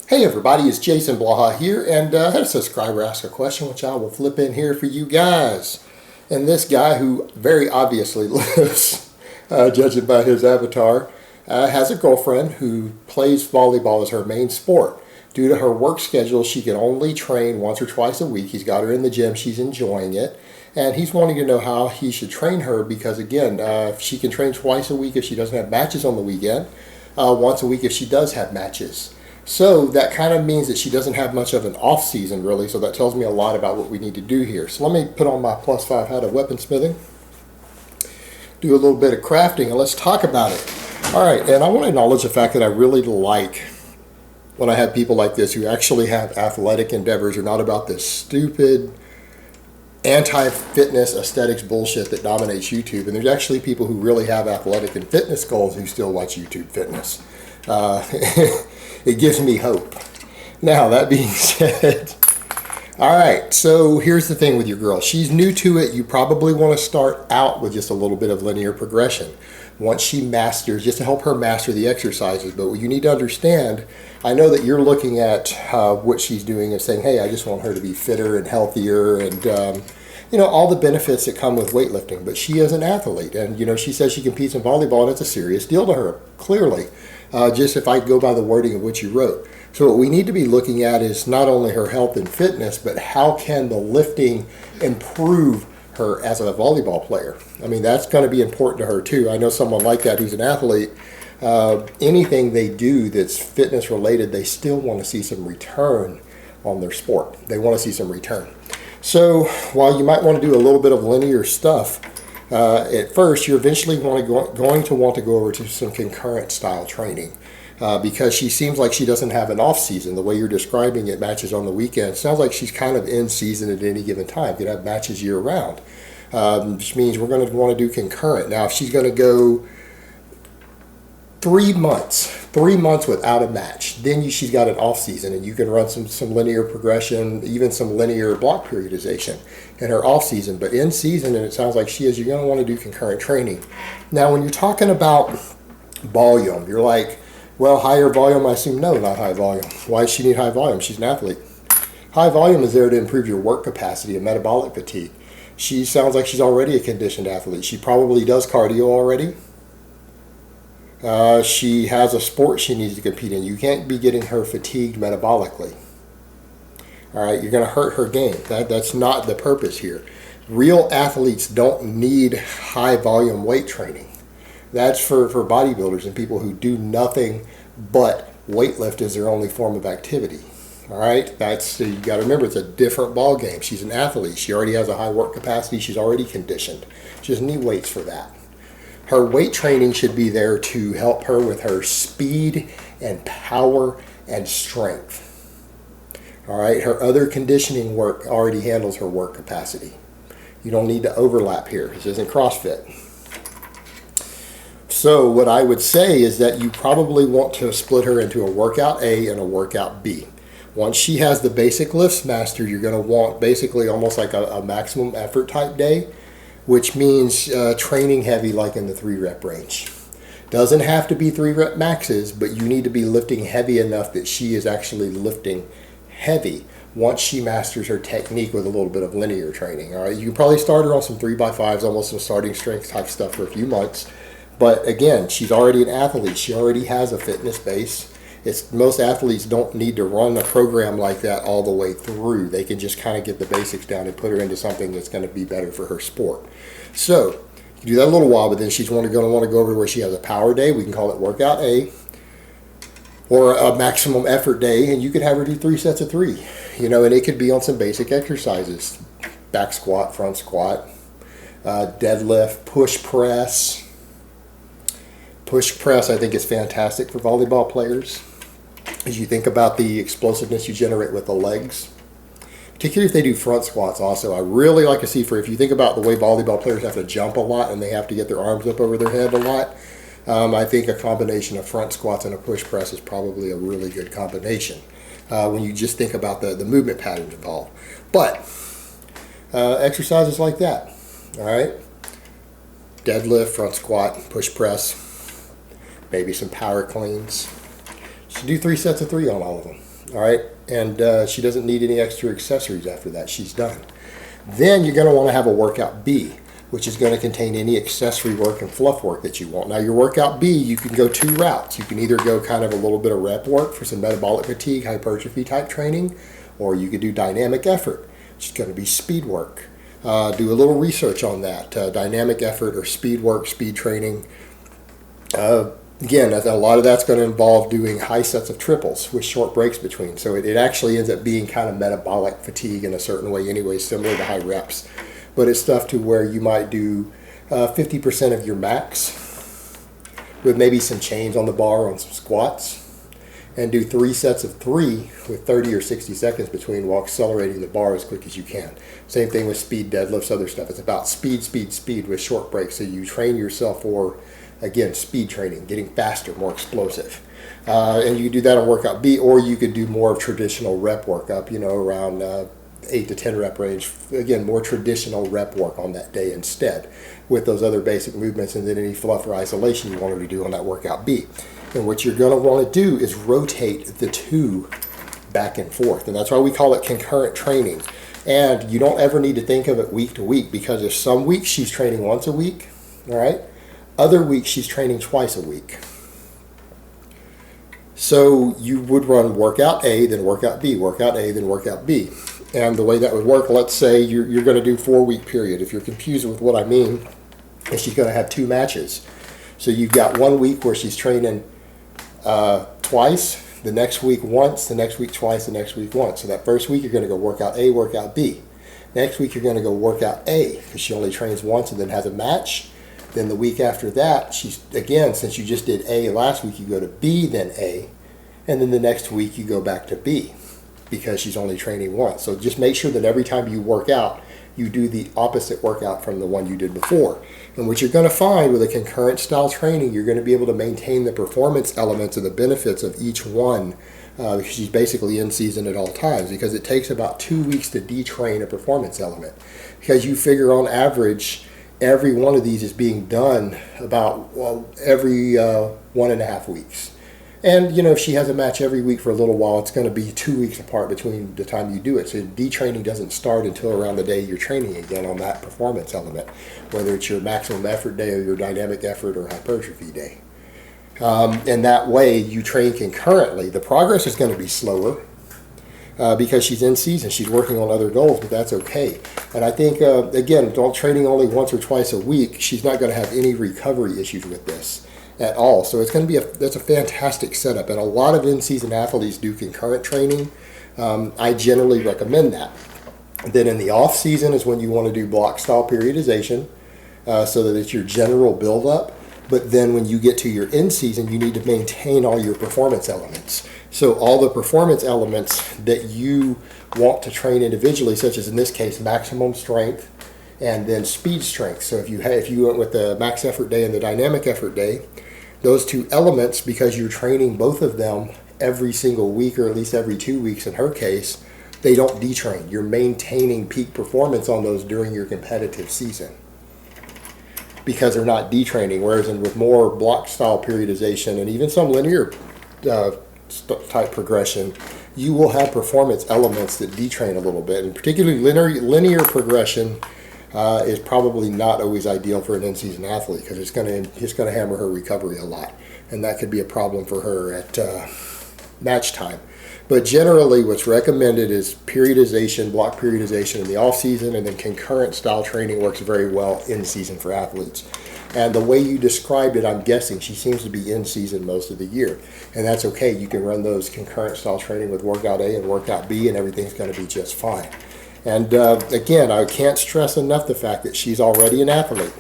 Hey everybody, it's Jason Blaha here, and I had a subscriber ask a question which I will flip in here for you guys. And this guy, who very obviously lives, judging by his avatar, has a girlfriend who plays volleyball as her main sport. Due to her work schedule, she can only train once or twice a week. He's got her in the gym, she's enjoying it, and he's wanting to know how he should train her because, again, she can train twice a week if she doesn't have matches on the weekend, once a week if she does have matches. So that kind of means that she doesn't have much of an off season, really, so that tells me a lot about what we need to do here. So let me put on my +5 hat of weaponsmithing, do a little bit of crafting, and let's talk about it. All right, and I want to acknowledge the fact that I really like when I have people like this who actually have athletic endeavors, are not about this stupid anti-fitness aesthetics bullshit that dominates YouTube. And there's actually people who really have athletic and fitness goals who still watch YouTube fitness. It gives me hope. Now, that being said, all right, so here's the thing with your girl. She's new to it. You probably want to start out with just a little bit of linear progression. Once she masters, just to help her master the exercises. But what you need to understand, I know that you're looking at what she's doing and saying, hey, I just want her to be fitter and healthier and, all the benefits that come with weightlifting. But she is an athlete, and, she says she competes in volleyball, and it's a serious deal to her, clearly. Just if I go by the wording of what you wrote. So what we need to be looking at is not only her health and fitness, but how can the lifting improve her as a volleyball player. I mean, that's going to be important to her too. I know someone like that who's an athlete. Anything they do that's fitness related, they still want to see some return on their sport. They want to see some return. So while you might want to do a little bit of linear stuff, at first, you're eventually going to want to go over to some concurrent style training because she seems like she doesn't have an off season. The way you're describing it, matches on the weekend, sounds like she's kind of in season at any given time. Could have matches year round, which means we're going to want to do concurrent. Now, if she's going to go 3 months without a match, then she's got an off season, and you can run some linear progression, even some linear block periodization in her off season. But in season, and it sounds like she is, you're going to want to do concurrent training. Now, when you're talking about volume, you're like, well, higher volume, I assume no, not high volume. Why does she need high volume? She's an athlete. High volume is there to improve your work capacity and metabolic fatigue. She sounds like she's already a conditioned athlete. She probably does cardio already. She has a sport she needs to compete in. You can't be getting her fatigued metabolically. All right, you're going to hurt her game. That's not the purpose here. Real athletes don't need high volume weight training. That's for bodybuilders and people who do nothing but weightlift as their only form of activity. All right, you got to remember, it's a different ball game. She's an athlete. She already has a high work capacity. She's already conditioned. She doesn't need weights for that. Her weight training should be there to help her with her speed and power and strength. All right, her other conditioning work already handles her work capacity. You don't need to overlap here. This isn't CrossFit. So what I would say is that you probably want to split her into a workout A and a workout B. Once she has the basic lifts mastered, you're going to want basically almost like a maximum effort type day, which means training heavy like in the 3-rep range. Doesn't have to be 3-rep maxes, but you need to be lifting heavy enough that she is actually lifting heavy once she masters her technique with a little bit of linear training. All right, you can probably start her on some 3x5s, almost some starting strength type stuff for a few months. But again, she's already an athlete. She already has a fitness base. Most athletes don't need to run a program like that all the way through. They can just kind of get the basics down and put her into something that's going to be better for her sport. So you can do that a little while, but then she's going to want to go over to where she has a power day. We can call it workout A, or a maximum effort day, and you could have her do 3 sets of 3. And it could be on some basic exercises: back squat, front squat, deadlift, push press. Push press, I think, is fantastic for volleyball players. As you think about the explosiveness you generate with the legs, particularly if they do front squats also. I really like to see, if you think about the way volleyball players have to jump a lot and they have to get their arms up over their head a lot, I think a combination of front squats and a push press is probably a really good combination when you just think about the movement patterns involved. But exercises like that, all right? Deadlift, front squat, push press, maybe some power cleans. So do 3 sets of 3 on all of them. All right, and she doesn't need any extra accessories after that. She's done. Then you're going to want to have a workout B, which is going to contain any accessory work and fluff work that you want. Now your workout B, you can go two routes. You can either go kind of a little bit of rep work for some metabolic fatigue, hypertrophy type training, or you could do dynamic effort, which is going to be speed work. Do a little research on that, dynamic effort or speed work, speed training. Again, a lot of that's going to involve doing high sets of triples with short breaks between. So it actually ends up being kind of metabolic fatigue in a certain way anyway, similar to high reps. But it's stuff to where you might do 50% of your max with maybe some chains on the bar on some squats, and do 3 sets of 3 with 30 or 60 seconds between while accelerating the bar as quick as you can. Same thing with speed deadlifts, other stuff. It's about speed, speed, speed with short breaks. So you train yourself for, again, speed training, getting faster, more explosive. And you do that on workout B, or you could do more of traditional rep work up, around 8 to 10 rep range. Again, more traditional rep work on that day instead with those other basic movements, and then any fluff or isolation you wanted to do on that workout B. And what you're going to want to do is rotate the two back and forth. And that's why we call it concurrent training. And you don't ever need to think of it week to week, because if some weeks she's training once a week, all right, other weeks she's training twice a week. So you would run workout A, then workout B, workout A, then workout B. And the way that would work, let's say you're going to do 4-week period. If you're confused with what I mean, and she's going to have 2 matches. So you've got 1 week where she's training twice, the next week once, the next week twice, the next week once. So that first week you're going to go workout A, workout B. Next week you're going to go workout A, because she only trains once and then has a match. Then the week after that, she's, again, since you just did A last week, you go to B, then A. And then the next week you go back to B, because she's only training once. So just make sure that every time you work out, you do the opposite workout from the one you did before. And what you're going to find with a concurrent style training, you're going to be able to maintain the performance elements and the benefits of each one, because she's basically in season at all times, because it takes about 2 weeks to detrain a performance element. Because you figure on average, every one of these is being done about every 1.5 weeks. And, if she has a match every week for a little while, it's going to be 2 weeks apart between the time you do it. So detraining doesn't start until around the day you're training again on that performance element, whether it's your maximum effort day or your dynamic effort or hypertrophy day. And that way you train concurrently. The progress is going to be slower because she's in season. She's working on other goals, but that's okay. And I think, again, training only once or twice a week, she's not going to have any recovery issues with this at all. So it's going to be that's a fantastic setup, and a lot of in-season athletes do concurrent training. I generally recommend that. Then in the off season is when you want to do block style periodization, so that it's your general build-up. But then when you get to your in season, you need to maintain all your performance elements. So all the performance elements that you want to train individually, such as in this case maximum strength and then speed strength. So if you went with the max effort day and the dynamic effort day, those two elements, because you're training both of them every single week, or at least every 2 weeks in her case, they don't detrain. You're maintaining peak performance on those during your competitive season, because they're not detraining. Whereas with more block style periodization and even some linear type progression, you will have performance elements that detrain a little bit. And particularly linear progression is probably not always ideal for an in-season athlete, because it's going to hammer her recovery a lot, and that could be a problem for her at match time. But generally, what's recommended is periodization, block periodization in the off season, and then concurrent style training works very well in season for athletes. And the way you described it, I'm guessing she seems to be in season most of the year, and that's okay. You can run those concurrent style training with workout A and workout B, and everything's going to be just fine. And again, I can't stress enough the fact that she's already an athlete.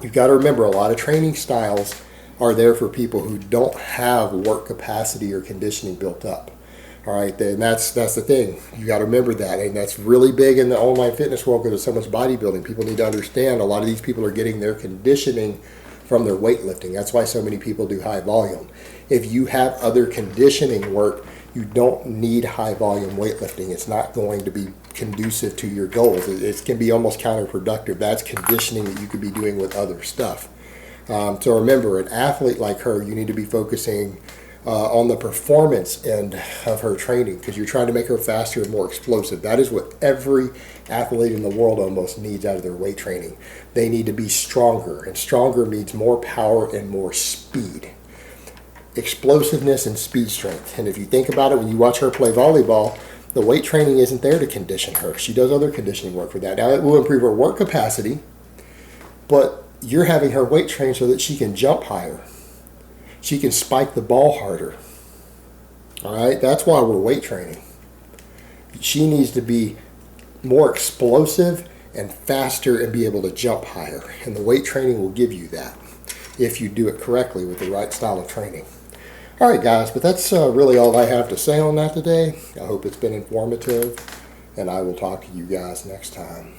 You've got to remember, a lot of training styles are there for people who don't have work capacity or conditioning built up. All right, and that's the thing. You got to remember that, and that's really big in the online fitness world, because there's so much bodybuilding. People need to understand a lot of these people are getting their conditioning from their weightlifting. That's why so many people do high volume. If you have other conditioning work, you don't need high volume weightlifting. It's not going to be conducive to your goals. It can be almost counterproductive. That's conditioning that you could be doing with other stuff. So remember, an athlete like her, you need to be focusing on the performance end of her training, because you're trying to make her faster and more explosive. That is what every athlete in the world almost needs out of their weight training. They need to be stronger, and stronger means more power and more speed. Explosiveness and speed strength. And if you think about it, when you watch her play volleyball, the weight training isn't there to condition her. She does other conditioning work for that. Now, it will improve her work capacity, but you're having her weight train so that she can jump higher. She can spike the ball harder. All right, that's why we're weight training. She needs to be more explosive and faster and be able to jump higher. And the weight training will give you that if you do it correctly with the right style of training. All right, guys, but that's really all I have to say on that today. I hope it's been informative, and I will talk to you guys next time.